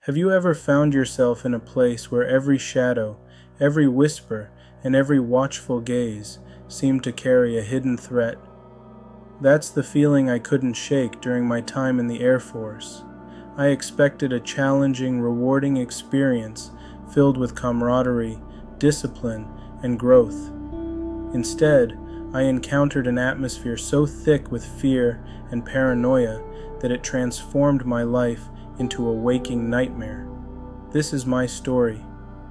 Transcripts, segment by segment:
Have you ever found yourself in a place where every shadow, every whisper, and every watchful gaze seemed to carry a hidden threat? That's the feeling I couldn't shake during my time in the Air Force. I expected a challenging, rewarding experience filled with camaraderie, discipline, and growth. Instead, I encountered an atmosphere so thick with fear and paranoia that it transformed my life into a waking nightmare. This is my story,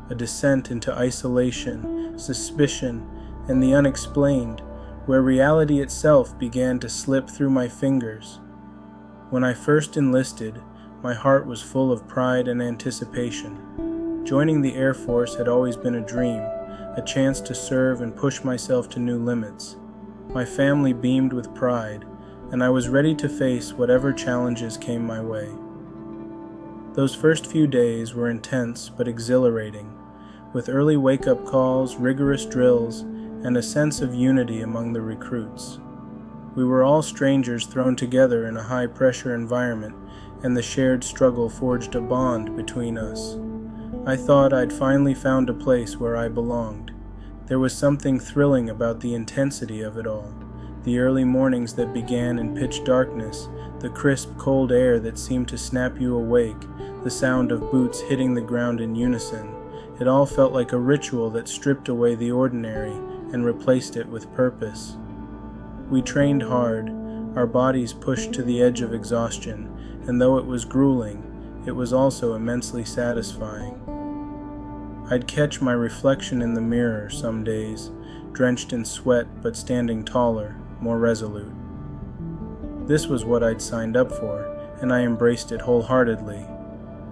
a descent into isolation, suspicion, and the unexplained, where reality itself began to slip through my fingers. When I first enlisted, my heart was full of pride and anticipation. Joining the Air Force had always been a dream, a chance to serve and push myself to new limits. My family beamed with pride, and I was ready to face whatever challenges came my way. Those first few days were intense but exhilarating, with early wake-up calls, rigorous drills, and a sense of unity among the recruits. We were all strangers thrown together in a high-pressure environment, and the shared struggle forged a bond between us. I thought I'd finally found a place where I belonged. There was something thrilling about the intensity of it all. The early mornings that began in pitch darkness, the crisp, cold air that seemed to snap you awake, the sound of boots hitting the ground in unison. It all felt like a ritual that stripped away the ordinary and replaced it with purpose. We trained hard, our bodies pushed to the edge of exhaustion, and though it was grueling, it was also immensely satisfying. I'd catch my reflection in the mirror some days, drenched in sweat but standing taller, more resolute. This was what I'd signed up for, and I embraced it wholeheartedly.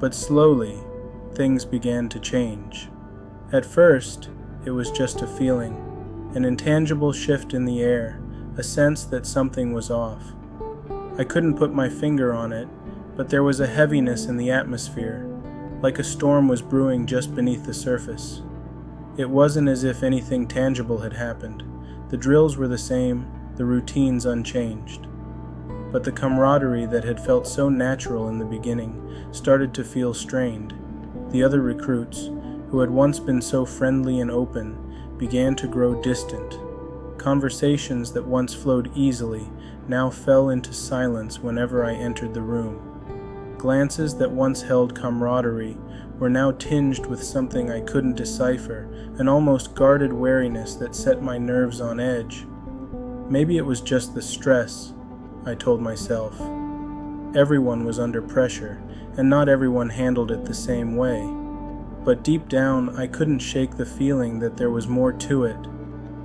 But slowly, things began to change. At first, it was just a feeling, an intangible shift in the air, a sense that something was off. I couldn't put my finger on it, but there was a heaviness in the atmosphere, like a storm was brewing just beneath the surface. It wasn't as if anything tangible had happened. The drills were the same, the routines unchanged. But the camaraderie that had felt so natural in the beginning started to feel strained. The other recruits, who had once been so friendly and open, began to grow distant. Conversations that once flowed easily now fell into silence whenever I entered the room. Glances that once held camaraderie were now tinged with something I couldn't decipher, an almost guarded wariness that set my nerves on edge. Maybe it was just the stress, I told myself. Everyone was under pressure, and not everyone handled it the same way. But deep down, I couldn't shake the feeling that there was more to it,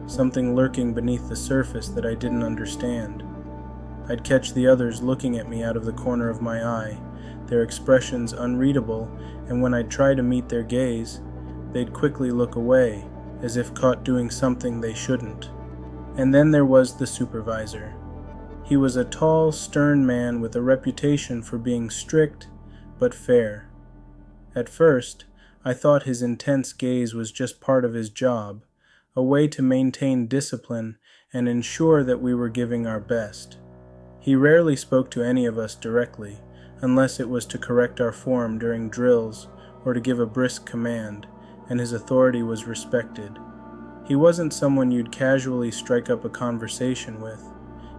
something lurking beneath the surface that I didn't understand. I'd catch the others looking at me out of the corner of my eye, their expressions unreadable, and when I'd try to meet their gaze, they'd quickly look away, as if caught doing something they shouldn't. And then there was the supervisor. He was a tall, stern man with a reputation for being strict, but fair. At first, I thought his intense gaze was just part of his job, a way to maintain discipline and ensure that we were giving our best. He rarely spoke to any of us directly, unless it was to correct our form during drills or to give a brisk command, and his authority was respected. He wasn't someone you'd casually strike up a conversation with.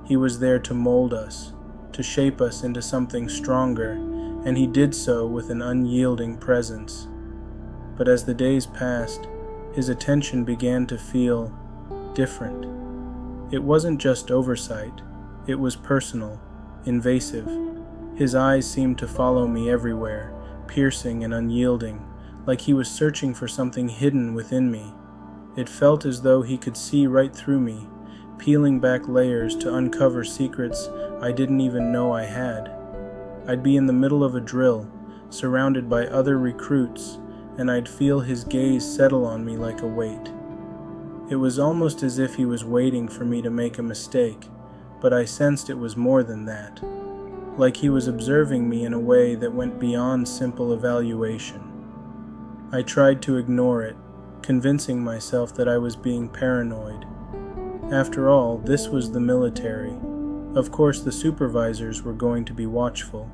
He was there to mold us, to shape us into something stronger, and he did so with an unyielding presence. But as the days passed, his attention began to feel different. It wasn't just oversight, it was personal, invasive. His eyes seemed to follow me everywhere, piercing and unyielding, like he was searching for something hidden within me. It felt as though he could see right through me, peeling back layers to uncover secrets I didn't even know I had. I'd be in the middle of a drill, surrounded by other recruits, and I'd feel his gaze settle on me like a weight. It was almost as if he was waiting for me to make a mistake, but I sensed it was more than that, like he was observing me in a way that went beyond simple evaluation. I tried to ignore it, convincing myself that I was being paranoid. After all, this was the military. Of course, the supervisors were going to be watchful,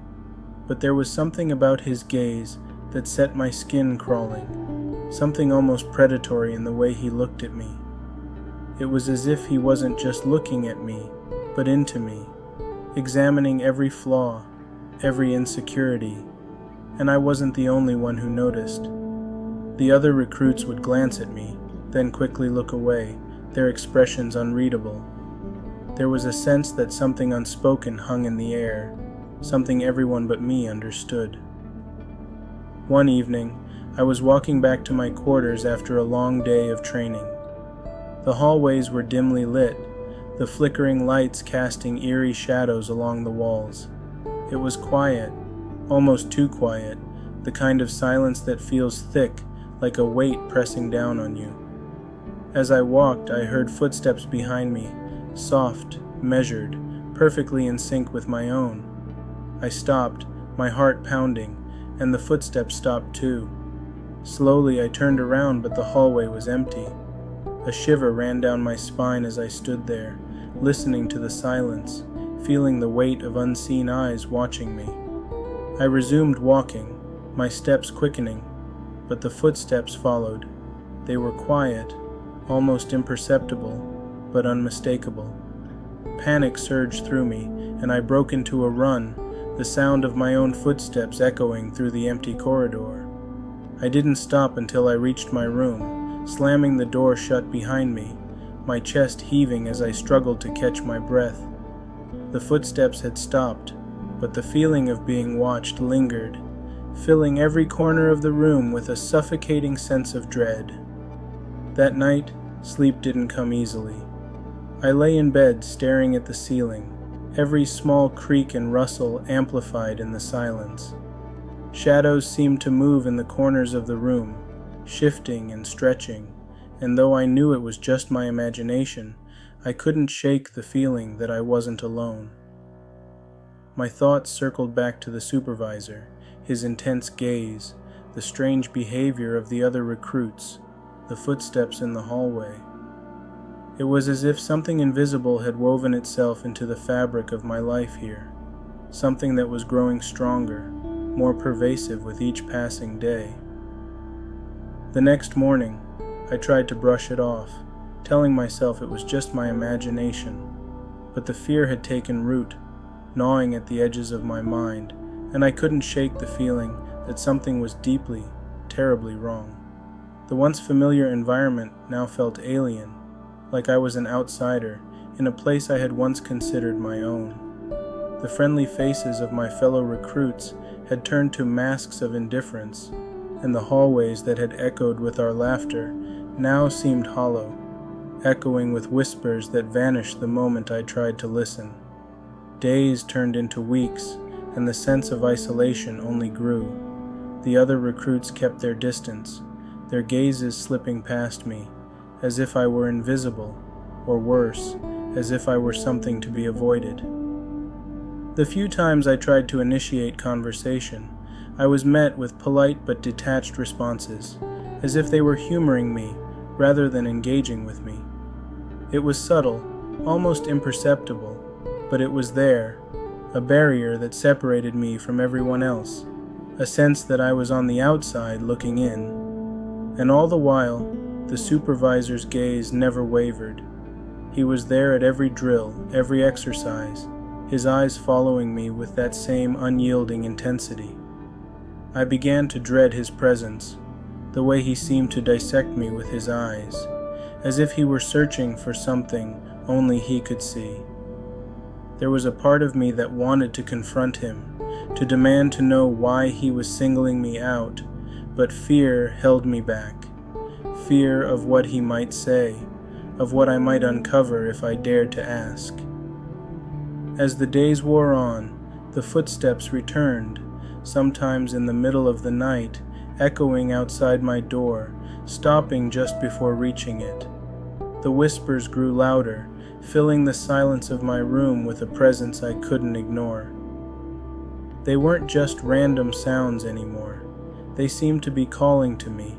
but there was something about his gaze that set my skin crawling, something almost predatory in the way he looked at me. It was as if he wasn't just looking at me, but into me, examining every flaw, every insecurity, and I wasn't the only one who noticed. The other recruits would glance at me, then quickly look away, their expressions unreadable. There was a sense that something unspoken hung in the air, something everyone but me understood. One evening, I was walking back to my quarters after a long day of training. The hallways were dimly lit, the flickering lights casting eerie shadows along the walls. It was quiet, almost too quiet, the kind of silence that feels thick, like a weight pressing down on you. As I walked, I heard footsteps behind me, soft, measured, perfectly in sync with my own. I stopped, my heart pounding, and the footsteps stopped too. Slowly I turned around, but the hallway was empty. A shiver ran down my spine as I stood there, listening to the silence, feeling the weight of unseen eyes watching me. I resumed walking, my steps quickening, but the footsteps followed. They were quiet, almost imperceptible, but unmistakable. Panic surged through me, and I broke into a run, the sound of my own footsteps echoing through the empty corridor. I didn't stop until I reached my room, slamming the door shut behind me, my chest heaving as I struggled to catch my breath. The footsteps had stopped, but the feeling of being watched lingered, filling every corner of the room with a suffocating sense of dread. That night, sleep didn't come easily. I lay in bed staring at the ceiling, every small creak and rustle amplified in the silence. Shadows seemed to move in the corners of the room, shifting and stretching, and though I knew it was just my imagination, I couldn't shake the feeling that I wasn't alone. My thoughts circled back to the supervisor, his intense gaze, the strange behavior of the other recruits, the footsteps in the hallway. It was as if something invisible had woven itself into the fabric of my life here, something that was growing stronger, more pervasive with each passing day. The next morning, I tried to brush it off, telling myself it was just my imagination, but the fear had taken root, gnawing at the edges of my mind, and I couldn't shake the feeling that something was deeply, terribly wrong. The once familiar environment now felt alien, like I was an outsider in a place I had once considered my own. The friendly faces of my fellow recruits had turned to masks of indifference, and the hallways that had echoed with our laughter now seemed hollow, echoing with whispers that vanished the moment I tried to listen. Days turned into weeks, and the sense of isolation only grew. The other recruits kept their distance, their gazes slipping past me, as if I were invisible, or worse, as if I were something to be avoided. The few times I tried to initiate conversation, I was met with polite but detached responses, as if they were humoring me rather than engaging with me. It was subtle, almost imperceptible, but it was there, a barrier that separated me from everyone else, a sense that I was on the outside looking in. And all the while, the supervisor's gaze never wavered. He was there at every drill, every exercise, his eyes following me with that same unyielding intensity. I began to dread his presence, the way he seemed to dissect me with his eyes, as if he were searching for something only he could see. There was a part of me that wanted to confront him, to demand to know why he was singling me out, but fear held me back. Fear of what he might say, of what I might uncover if I dared to ask. As the days wore on, the footsteps returned, sometimes in the middle of the night, echoing outside my door, stopping just before reaching it. The whispers grew louder, filling the silence of my room with a presence I couldn't ignore. They weren't just random sounds anymore. They seemed to be calling to me,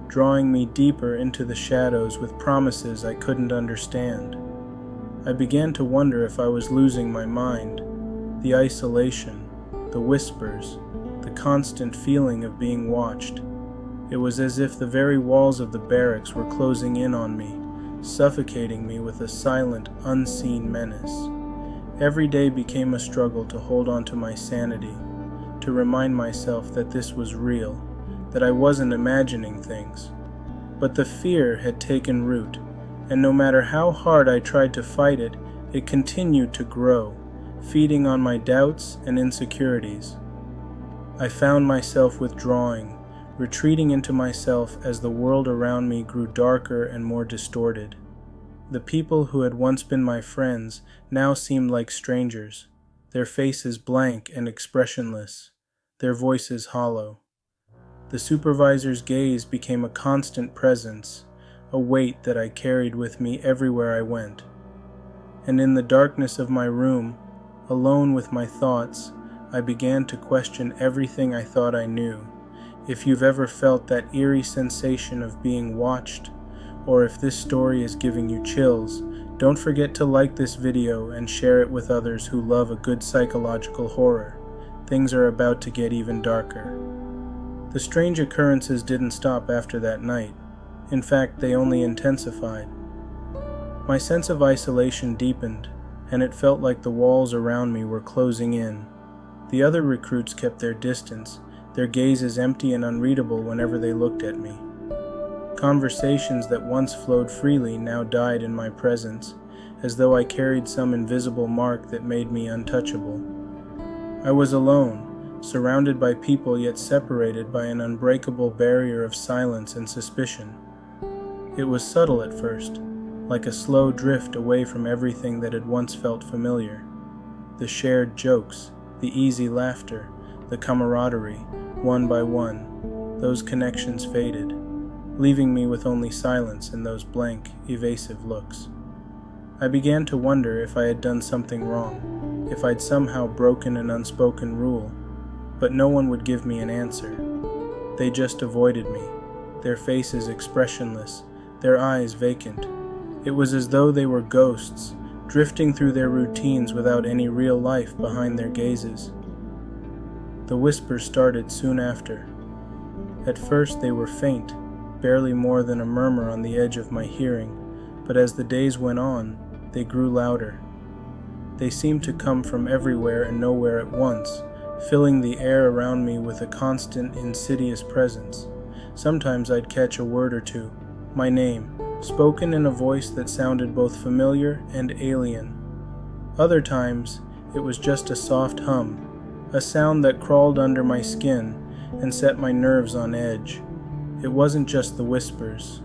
drawing me deeper into the shadows with promises I couldn't understand. I began to wonder if I was losing my mind. The isolation, the whispers, the constant feeling of being watched. It was as if the very walls of the barracks were closing in on me, suffocating me with a silent, unseen menace. Every day became a struggle to hold on to my sanity, to remind myself that this was real, that I wasn't imagining things. But the fear had taken root, and no matter how hard I tried to fight it, it continued to grow, feeding on my doubts and insecurities. I found myself withdrawing, retreating into myself as the world around me grew darker and more distorted. The people who had once been my friends now seemed like strangers, their faces blank and expressionless, their voices hollow. The supervisor's gaze became a constant presence, a weight that I carried with me everywhere I went. And in the darkness of my room, alone with my thoughts, I began to question everything I thought I knew. If you've ever felt that eerie sensation of being watched, or if this story is giving you chills, don't forget to like this video and share it with others who love a good psychological horror. Things are about to get even darker. The strange occurrences didn't stop after that night. In fact, they only intensified. My sense of isolation deepened, and it felt like the walls around me were closing in. The other recruits kept their distance, their gazes empty and unreadable whenever they looked at me. Conversations that once flowed freely now died in my presence, as though I carried some invisible mark that made me untouchable. I was alone, surrounded by people yet separated by an unbreakable barrier of silence and suspicion. It was subtle at first, like a slow drift away from everything that had once felt familiar. The shared jokes, the easy laughter, the camaraderie, one by one, those connections faded, leaving me with only silence and those blank, evasive looks. I began to wonder if I had done something wrong, if I'd somehow broken an unspoken rule, but no one would give me an answer. They just avoided me, their faces expressionless, their eyes vacant. It was as though they were ghosts, drifting through their routines without any real life behind their gazes. The whispers started soon after. At first they were faint, barely more than a murmur on the edge of my hearing, but as the days went on, they grew louder. They seemed to come from everywhere and nowhere at once, filling the air around me with a constant, insidious presence. Sometimes I'd catch a word or two, my name, spoken in a voice that sounded both familiar and alien. Other times, it was just a soft hum, a sound that crawled under my skin and set my nerves on edge. It wasn't just the whispers.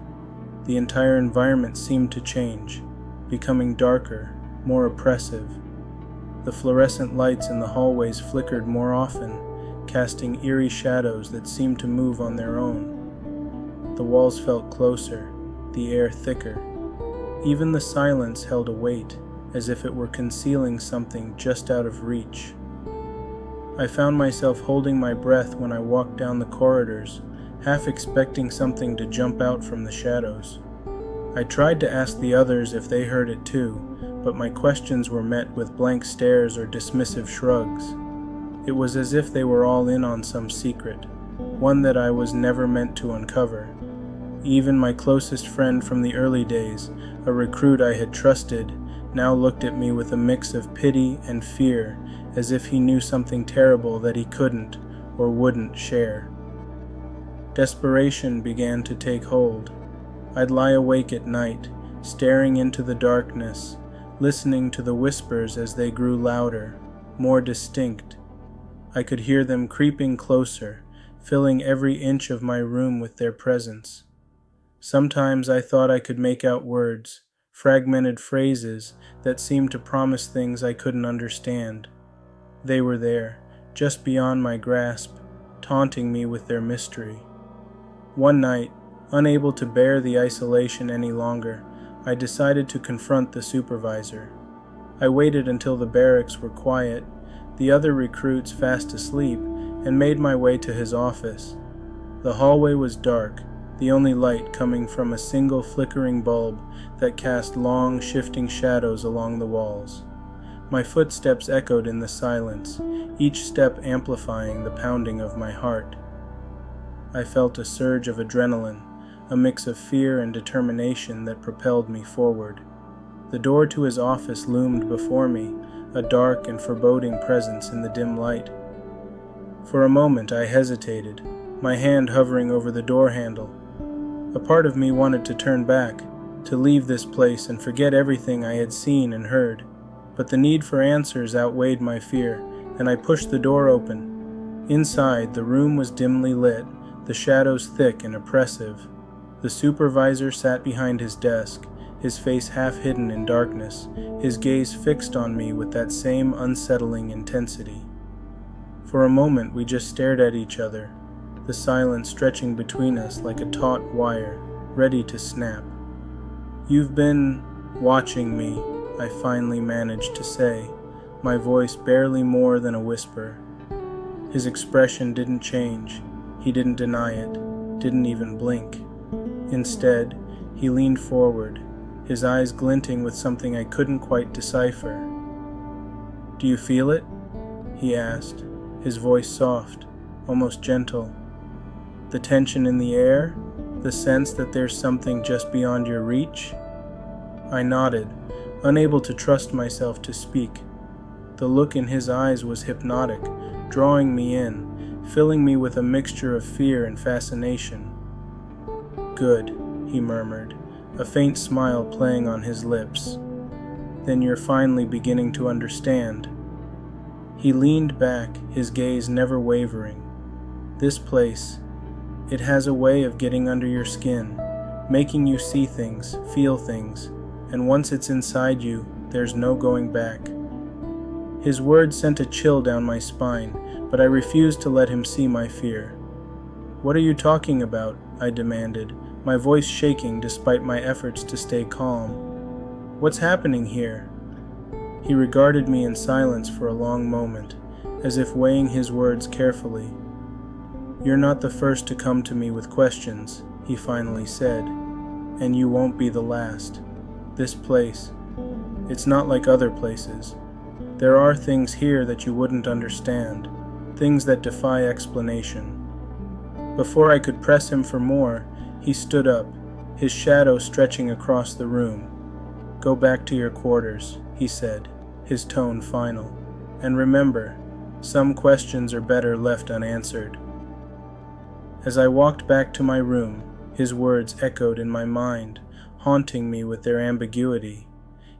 The entire environment seemed to change, becoming darker, more oppressive. The fluorescent lights in the hallways flickered more often, casting eerie shadows that seemed to move on their own. The walls felt closer, the air thicker. Even the silence held a weight, as if it were concealing something just out of reach. I found myself holding my breath when I walked down the corridors, half expecting something to jump out from the shadows. I tried to ask the others if they heard it too, but my questions were met with blank stares or dismissive shrugs. It was as if they were all in on some secret, one that I was never meant to uncover. Even my closest friend from the early days, a recruit I had trusted, now looked at me with a mix of pity and fear, as if he knew something terrible that he couldn't or wouldn't share. Desperation began to take hold. I'd lie awake at night, staring into the darkness, listening to the whispers as they grew louder, more distinct. I could hear them creeping closer, filling every inch of my room with their presence. Sometimes I thought I could make out words, fragmented phrases that seemed to promise things I couldn't understand. They were there, just beyond my grasp, taunting me with their mystery. One night, unable to bear the isolation any longer, I decided to confront the supervisor. I waited until the barracks were quiet, the other recruits fast asleep, and made my way to his office. The hallway was dark, the only light coming from a single flickering bulb that cast long, shifting shadows along the walls. My footsteps echoed in the silence, each step amplifying the pounding of my heart. I felt a surge of adrenaline, a mix of fear and determination that propelled me forward. The door to his office loomed before me, a dark and foreboding presence in the dim light. For a moment I hesitated, my hand hovering over the door handle. A part of me wanted to turn back, to leave this place and forget everything I had seen and heard. But the need for answers outweighed my fear, and I pushed the door open. Inside, the room was dimly lit, the shadows thick and oppressive. The supervisor sat behind his desk, his face half hidden in darkness, his gaze fixed on me with that same unsettling intensity. For a moment we just stared at each other, the silence stretching between us like a taut wire, ready to snap. "You've been watching me," I finally managed to say, my voice barely more than a whisper. His expression didn't change. He didn't deny it, didn't even blink. Instead, he leaned forward, his eyes glinting with something I couldn't quite decipher. "Do you feel it?" he asked, his voice soft, almost gentle. "The tension in the air? The sense that there's something just beyond your reach?" I nodded, unable to trust myself to speak. The look in his eyes was hypnotic, drawing me in, filling me with a mixture of fear and fascination. "Good," he murmured, a faint smile playing on his lips. "Then you're finally beginning to understand." He leaned back, his gaze never wavering. "This place, it has a way of getting under your skin, making you see things, feel things, and once it's inside you, there's no going back." His words sent a chill down my spine, but I refused to let him see my fear. "What are you talking about?" I demanded, my voice shaking despite my efforts to stay calm. "What's happening here?" He regarded me in silence for a long moment, as if weighing his words carefully. "You're not the first to come to me with questions," he finally said, "and you won't be the last. This place, it's not like other places. There are things here that you wouldn't understand, things that defy explanation." Before I could press him for more, he stood up, his shadow stretching across the room. "Go back to your quarters," he said, his tone final. "And remember, some questions are better left unanswered." As I walked back to my room, his words echoed in my mind, haunting me with their ambiguity.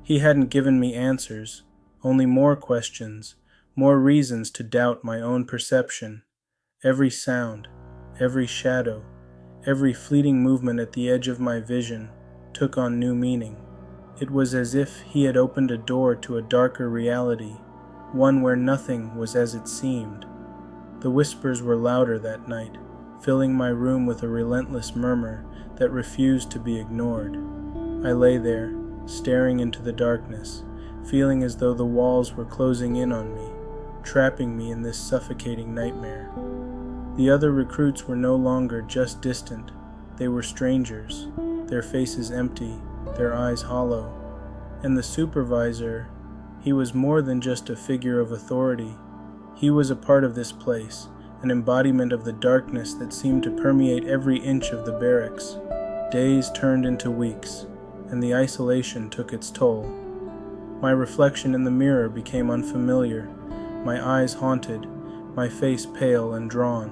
He hadn't given me answers, only more questions, more reasons to doubt my own perception. Every sound, every shadow, every fleeting movement at the edge of my vision took on new meaning. It was as if he had opened a door to a darker reality, one where nothing was as it seemed. The whispers were louder that night, filling my room with a relentless murmur that refused to be ignored. I lay there, staring into the darkness, feeling as though the walls were closing in on me, trapping me in this suffocating nightmare. The other recruits were no longer just distant, they were strangers, their faces empty, their eyes hollow. And the supervisor, he was more than just a figure of authority. He was a part of this place, an embodiment of the darkness that seemed to permeate every inch of the barracks. Days turned into weeks, and the isolation took its toll. My reflection in the mirror became unfamiliar, my eyes haunted, my face pale and drawn.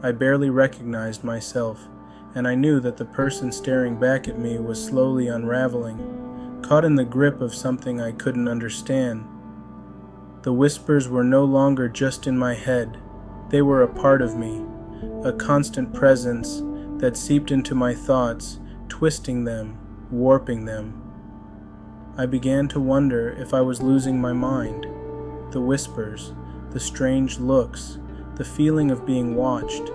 I barely recognized myself, and I knew that the person staring back at me was slowly unraveling, caught in the grip of something I couldn't understand. The whispers were no longer just in my head, they were a part of me, a constant presence that seeped into my thoughts, twisting them, warping them. I began to wonder if I was losing my mind. The whispers, the strange looks, the feeling of being watched,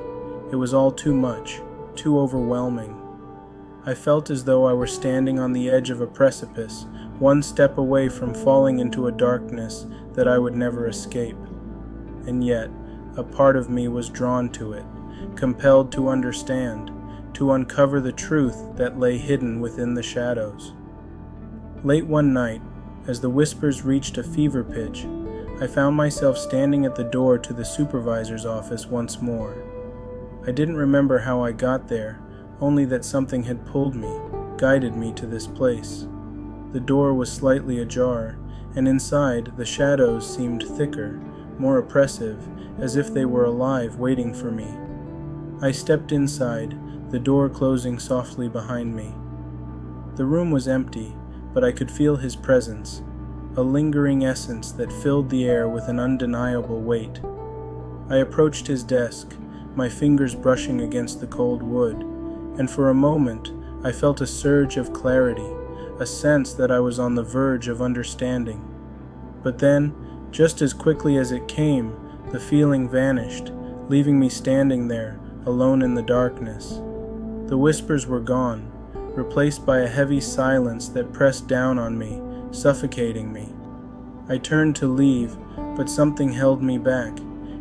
it was all too much, too overwhelming. I felt as though I were standing on the edge of a precipice, one step away from falling into a darkness that I would never escape. And yet, a part of me was drawn to it, compelled to understand, to uncover the truth that lay hidden within the shadows. Late one night, As the whispers reached a fever pitch, I found myself standing at the door to the supervisor's office once more. I didn't remember how I got there, only that something had pulled me, guided me to this place. The door was slightly ajar, and inside the shadows seemed thicker, more oppressive, as if they were alive waiting for me. I stepped inside, the door closing softly behind me. The room was empty, but I could feel his presence, a lingering essence that filled the air with an undeniable weight. I approached his desk, my fingers brushing against the cold wood, and for a moment I felt a surge of clarity, a sense that I was on the verge of understanding. But then, just as quickly as it came, the feeling vanished, leaving me standing there, alone in the darkness. The whispers were gone, replaced by a heavy silence that pressed down on me, suffocating me. I turned to leave, but something held me back,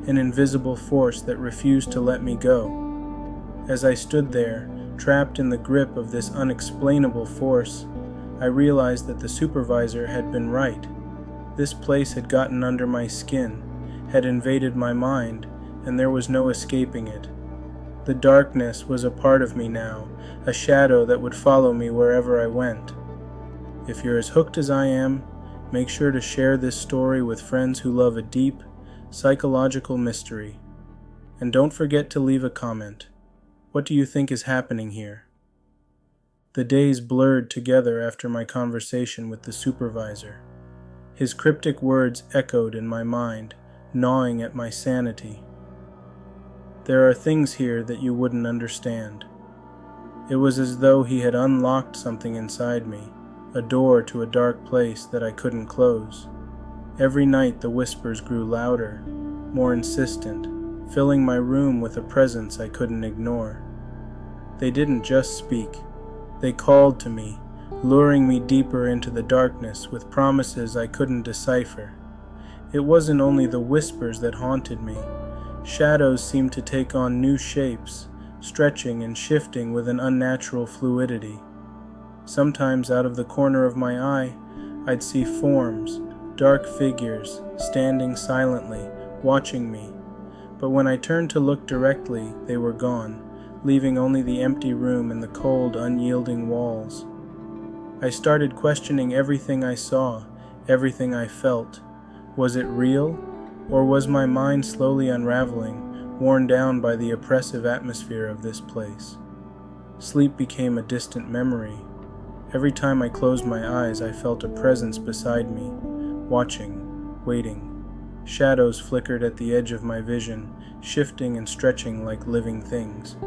an invisible force that refused to let me go. As I stood there, trapped in the grip of this unexplainable force, I realized that the supervisor had been right. This place had gotten under my skin, had invaded my mind, and there was no escaping it. The darkness was a part of me now, a shadow that would follow me wherever I went. If you're as hooked as I am, make sure to share this story with friends who love a deep, psychological mystery. And don't forget to leave a comment. What do you think is happening here? The days blurred together after my conversation with the supervisor. His cryptic words echoed in my mind, gnawing at my sanity. There are things here that you wouldn't understand. It was as though he had unlocked something inside me, a door to a dark place that I couldn't close. Every night the whispers grew louder, more insistent, filling my room with a presence I couldn't ignore. They didn't just speak. They called to me, luring me deeper into the darkness with promises I couldn't decipher. It wasn't only the whispers that haunted me. Shadows seemed to take on new shapes, stretching and shifting with an unnatural fluidity. Sometimes out of the corner of my eye, I'd see forms, dark figures, standing silently, watching me. But when I turned to look directly, they were gone, leaving only the empty room and the cold, unyielding walls. I started questioning everything I saw, everything I felt. Was it real, or was my mind slowly unraveling, worn down by the oppressive atmosphere of this place? Sleep became a distant memory. Every time I closed my eyes, I felt a presence beside me, watching, waiting. Shadows flickered at the edge of my vision, shifting and stretching like living things.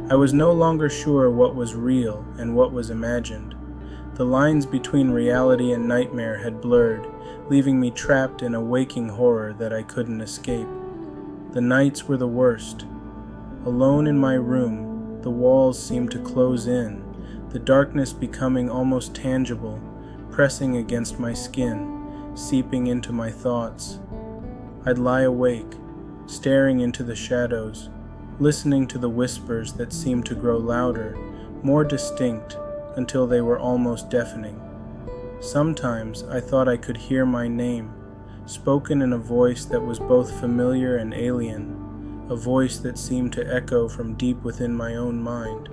I was no longer sure what was real and what was imagined. The lines between reality and nightmare had blurred, leaving me trapped in a waking horror that I couldn't escape. The nights were the worst. Alone in my room, the walls seemed to close in, the darkness becoming almost tangible, pressing against my skin, seeping into my thoughts. I'd lie awake, staring into the shadows, listening to the whispers that seemed to grow louder, more distinct, until they were almost deafening. Sometimes I thought I could hear my name, spoken in a voice that was both familiar and alien, a voice that seemed to echo from deep within my own mind.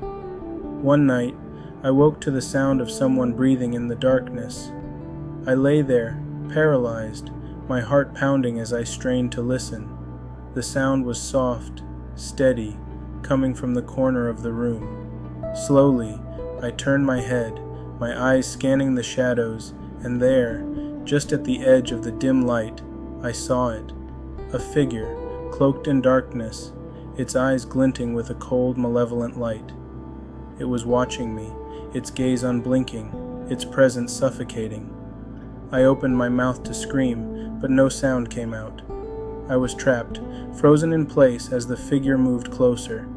One night, I woke to the sound of someone breathing in the darkness. I lay there, paralyzed, my heart pounding as I strained to listen. The sound was soft, steady, coming from the corner of the room. Slowly, I turned my head, my eyes scanning the shadows, and there, just at the edge of the dim light, I saw it. A figure, cloaked in darkness, its eyes glinting with a cold, malevolent light. It was watching me, its gaze unblinking, its presence suffocating. I opened my mouth to scream, but no sound came out. I was trapped, frozen in place as the figure moved closer,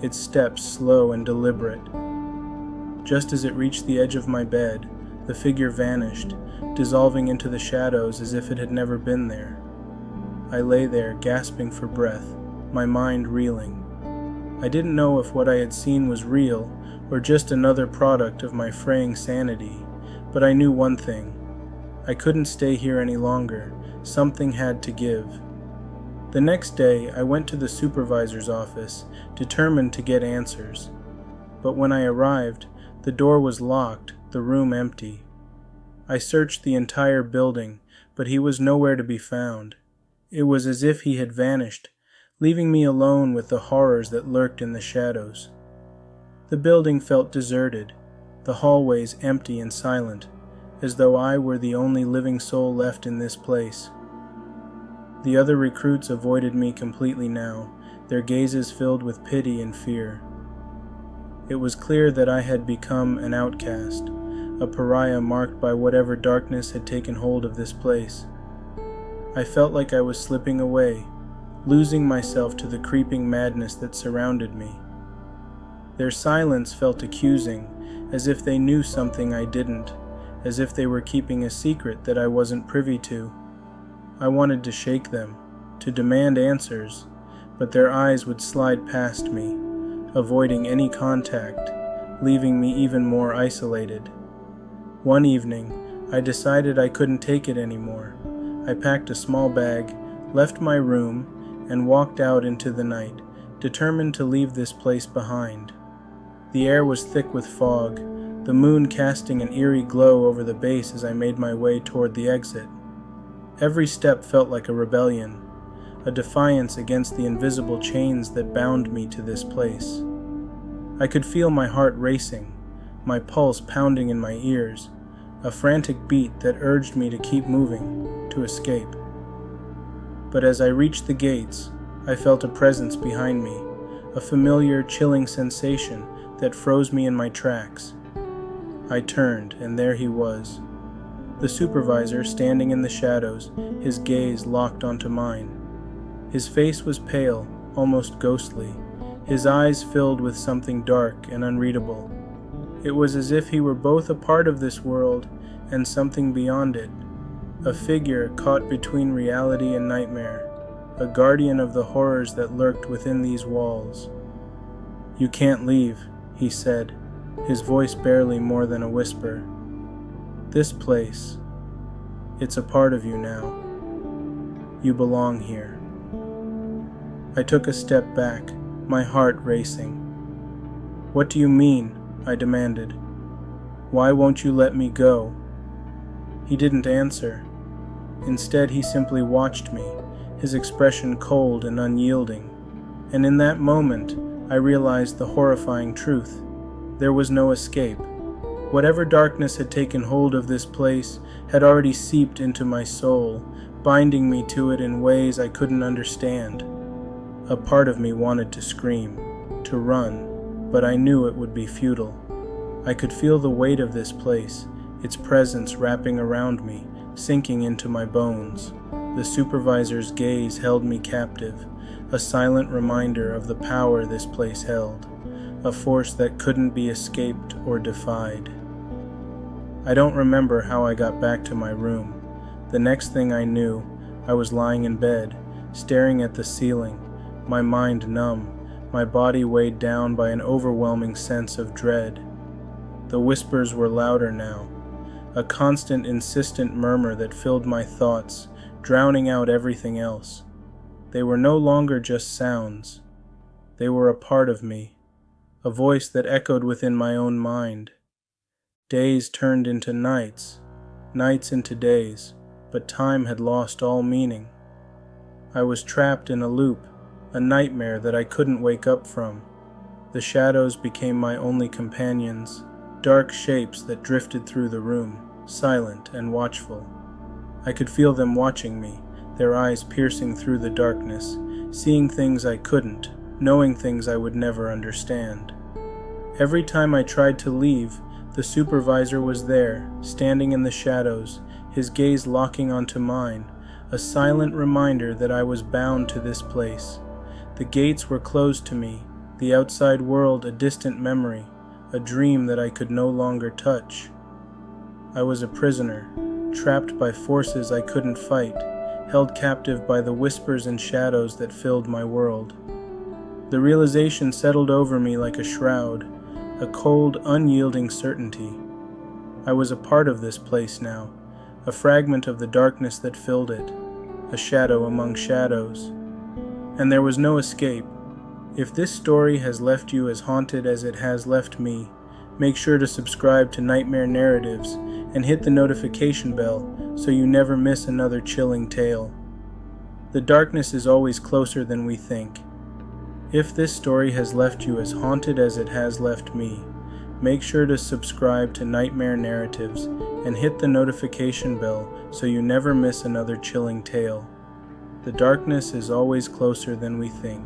its steps slow and deliberate. Just as it reached the edge of my bed, the figure vanished, dissolving into the shadows as if it had never been there. I lay there, gasping for breath, my mind reeling. I didn't know if what I had seen was real or just another product of my fraying sanity, but I knew one thing. I couldn't stay here any longer. Something had to give. The next day, I went to the supervisor's office, determined to get answers. But when I arrived, the door was locked, the room empty. I searched the entire building, but he was nowhere to be found. It was as if he had vanished, leaving me alone with the horrors that lurked in the shadows. The building felt deserted, the hallways empty and silent, as though I were the only living soul left in this place. The other recruits avoided me completely now, their gazes filled with pity and fear. It was clear that I had become an outcast, a pariah marked by whatever darkness had taken hold of this place. I felt like I was slipping away, losing myself to the creeping madness that surrounded me. Their silence felt accusing, as if they knew something I didn't, as if they were keeping a secret that I wasn't privy to. I wanted to shake them, to demand answers, but their eyes would slide past me, avoiding any contact, leaving me even more isolated. One evening, I decided I couldn't take it anymore. I packed a small bag, left my room, and walked out into the night, determined to leave this place behind. The air was thick with fog, the moon casting an eerie glow over the base as I made my way toward the exit. Every step felt like a rebellion, a defiance against the invisible chains that bound me to this place. I could feel my heart racing, my pulse pounding in my ears, a frantic beat that urged me to keep moving, to escape. But as I reached the gates, I felt a presence behind me, a familiar, chilling sensation that froze me in my tracks. I turned, and there he was. The supervisor standing in the shadows, his gaze locked onto mine. His face was pale, almost ghostly, his eyes filled with something dark and unreadable. It was as if he were both a part of this world and something beyond it, a figure caught between reality and nightmare, a guardian of the horrors that lurked within these walls. "You can't leave," he said, his voice barely more than a whisper. "This place, it's a part of you now. You belong here." I took a step back, my heart racing. "What do you mean?" I demanded. "Why won't you let me go?" He didn't answer. Instead, he simply watched me, his expression cold and unyielding. And in that moment, I realized the horrifying truth. There was no escape. Whatever darkness had taken hold of this place had already seeped into my soul, binding me to it in ways I couldn't understand. A part of me wanted to scream, to run, but I knew it would be futile. I could feel the weight of this place, its presence wrapping around me, sinking into my bones. The supervisor's gaze held me captive, a silent reminder of the power this place held, a force that couldn't be escaped or defied. I don't remember how I got back to my room. The next thing I knew, I was lying in bed, staring at the ceiling, my mind numb, my body weighed down by an overwhelming sense of dread. The whispers were louder now, a constant, insistent murmur that filled my thoughts, drowning out everything else. They were no longer just sounds. They were a part of me, a voice that echoed within my own mind. Days turned into nights, nights into days, but time had lost all meaning. I was trapped in a loop, a nightmare that I couldn't wake up from. The shadows became my only companions, dark shapes that drifted through the room, silent and watchful. I could feel them watching me, their eyes piercing through the darkness, seeing things I couldn't, knowing things I would never understand. Every time I tried to leave, the supervisor was there, standing in the shadows, his gaze locking onto mine, a silent reminder that I was bound to this place. The gates were closed to me, the outside world a distant memory, a dream that I could no longer touch. I was a prisoner, trapped by forces I couldn't fight, held captive by the whispers and shadows that filled my world. The realization settled over me like a shroud, a cold, unyielding certainty. I was a part of this place now, a fragment of the darkness that filled it, a shadow among shadows. And there was no escape. If this story has left you as haunted as it has left me, make sure to subscribe to Nightmare Narratives and hit the notification bell so you never miss another chilling tale. The darkness is always closer than we think. If this story has left you as haunted as it has left me, make sure to subscribe to Nightmare Narratives and hit the notification bell so you never miss another chilling tale. The darkness is always closer than we think.